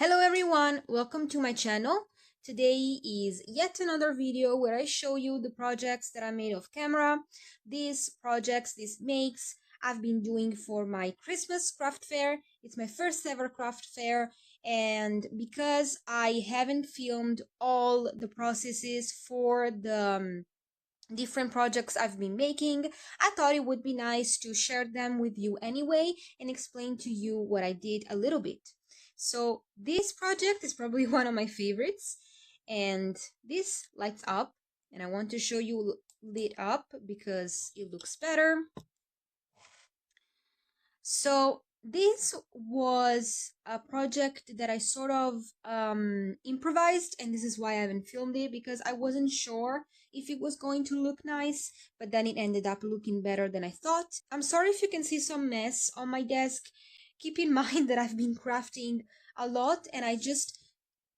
Hello everyone, welcome to my channel. Today is yet another video where I show you the projects that I made off camera. These makes I've been doing for my Christmas craft fair. It's my first ever craft fair, and because I haven't filmed all the processes for the different projects I've been making, I thought it would be nice to share them with you anyway and explain to you what I did a little bit. So this project is probably one of my favorites, and this lights up, and I want to show you lit up because it looks better. So this was a project that I sort of improvised, and this is why I haven't filmed it, because I wasn't sure if it was going to look nice, but then it ended up looking better than I thought. I'm sorry if you can see some mess on my desk. Keep in mind that I've been crafting a lot, and I just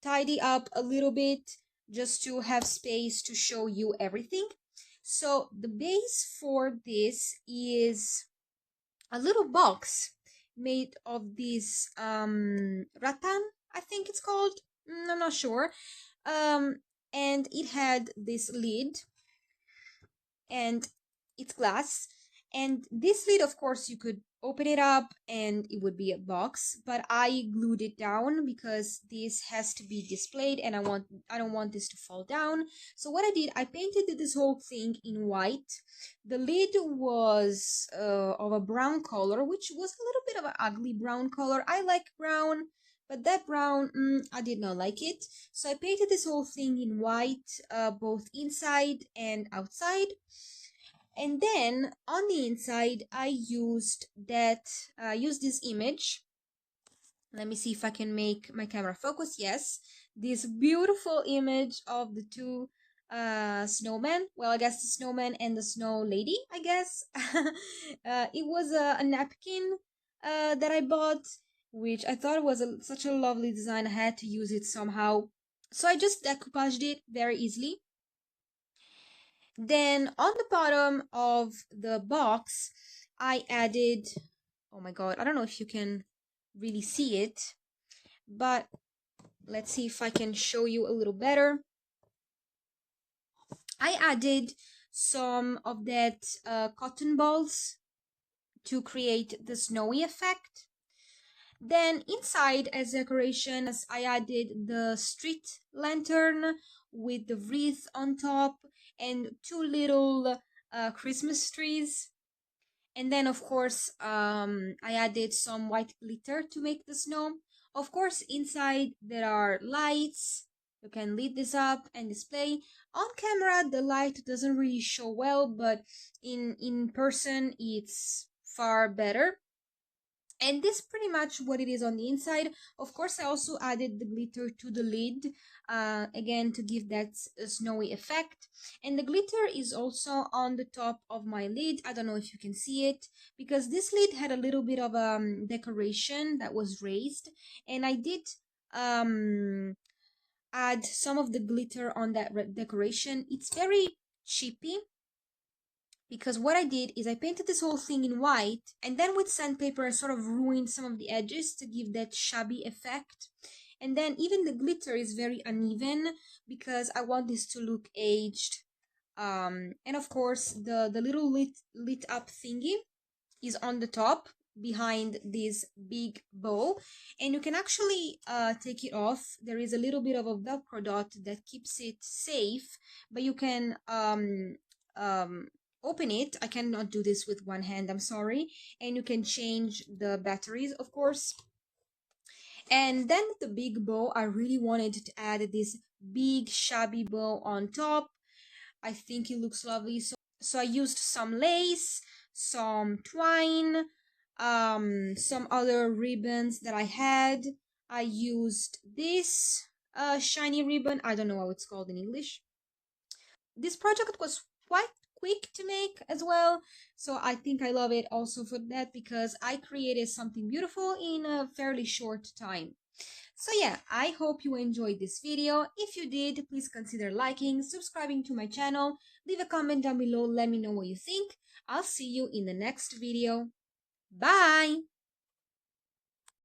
tidy up a little bit just to have space to show you everything. So the base for this is a little box made of this rattan, I think it's called. I'm not sure. And it had this lid, and it's glass. And this lid, of course, you could open it up and it would be a box, but I glued it down because this has to be displayed and I don't want this to fall down. So what I did, I painted this whole thing in white. The lid was of a brown color, which was a little bit of an ugly brown color. I like brown, but that brown, I did not like it. So I painted this whole thing in white, both inside and outside. And then on the inside, I used this image. Let me see if I can make my camera focus. Yes, this beautiful image of the two snowmen. Well, I guess the snowman and the snow lady, I guess. It was a napkin that I bought, which I thought was such a lovely design. I had to use it somehow. So I just decoupaged it very easily. Then on the bottom of the box, I added, oh my god, I don't know if you can really see it, but let's see if I can show you a little better. I added some of that cotton balls to create the snowy effect. Then inside, as decoration, I added the street lantern with the wreath on top and two little Christmas trees. And then, of course, I added some white glitter to make the snow. Of course, inside there are lights. You can lit this up and display. On camera, the light doesn't really show well, but in person, it's far better. And this is pretty much what it is on the inside. Of course, I also added the glitter to the lid, again, to give that snowy effect. And the glitter is also on the top of my lid. I don't know if you can see it, because this lid had a little bit of decoration that was raised. And I did add some of the glitter on that decoration. It's very cheapy, because what I did is I painted this whole thing in white, and then with sandpaper I sort of ruined some of the edges to give that shabby effect. And then even the glitter is very uneven because I want this to look aged. And of course the little lit up thingy is on the top behind this big bow, and you can actually take it off. There is a little bit of a velcro dot that keeps it safe, but you can open it. I cannot do this with one hand, I'm sorry. And you can change the batteries, of course. And then the big bow, I really wanted to add this big shabby bow on top. I think it looks lovely. So I used some lace, some twine, some other ribbons that I had. I used this shiny ribbon. I don't know how it's called in English. This project was quite quick to make as well, so I think I love it also for that, because I created something beautiful in a fairly short time. So yeah, I hope you enjoyed this video. If you did, please consider liking, subscribing to my channel, leave a comment down below, let me know what you think. I'll see you in the next video. Bye!